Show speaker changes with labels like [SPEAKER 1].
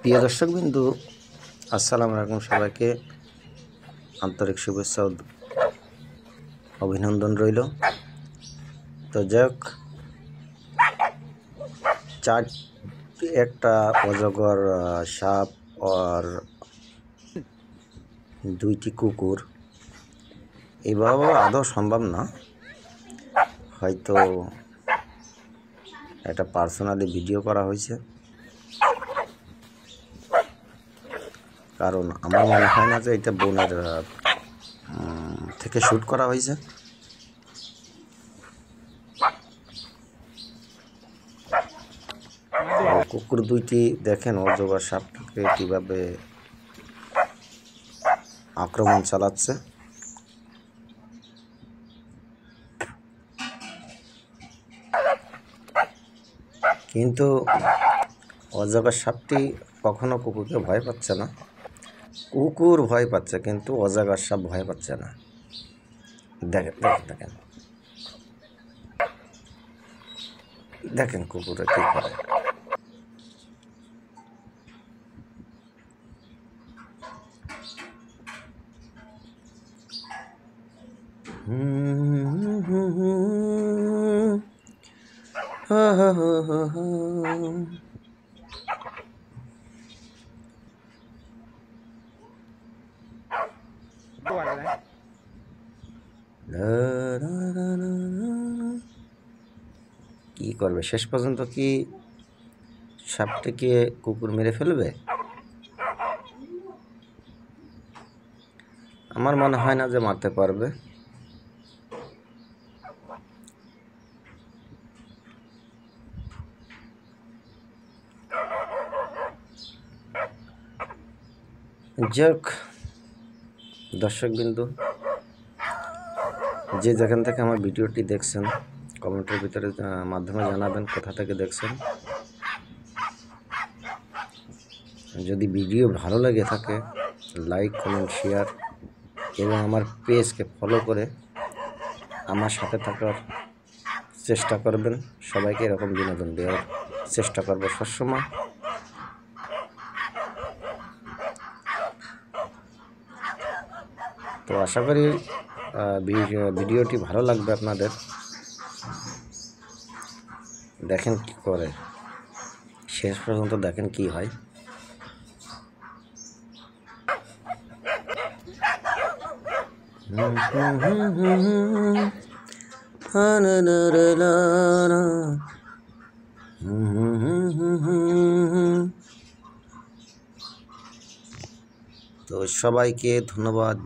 [SPEAKER 1] প্রিয় দর্শকবিন্দু, আসসালামু আলাইকুম। সবাইকে আন্তরিক শুভেচ্ছা ও অভিনন্দন রইল। তো যাক, একটা অজগর, সাপ আর দুইটি কুকুর, এইভাবে আদৌ সম্ভব না। হয়তো একটা পার্সোনালি ভিডিও করা হয়েছে, কারণ আমার মনে হয় না যে এটা বনের থেকে শ্যুট করা হয়েছে। কুকুর দুইটি দেখেন অজগর সাপটাকে কীভাবে আক্রমণ চালাচ্ছে। কিন্তু অজগর সাপটি কখনো কুকুরকে ভয় পাচ্ছে না, কুকুর ভয় পাচ্ছে, কিন্তু অজগর সাপ ভয় পাচ্ছে না। দেখেন দেখেন দেখেন দেখেন কুকুরে কী করে। কি করবে শেষ পর্যন্ত? কি সাপটিকে কুকুর মেরে ফেলবে? আমার মনে হয় না যে মারতে পারবে। যাক দর্শকবিন্দু, যে যেখান থেকে আমার ভিডিওটি দেখছেন, কমেন্টের ভিতরে মাধ্যমে জানাবেন কোথা থেকে দেখছেন। যদি ভিডিও ভালো লেগে থাকে, লাইক, কমেন্ট, শেয়ার এবং আমার পেজকে ফলো করে আমার সাথে থাকার চেষ্টা করবেন। সবাইকে এরকম বিনোদন দেওয়ার চেষ্টা করবো সবসময়। তো আশা করি ভিডিওটি ভালো লাগবে আপনাদের। দেখেন কি করে, শেষ পর্যন্ত দেখেন কি হয়। তো সবাইকে ধন্যবাদ।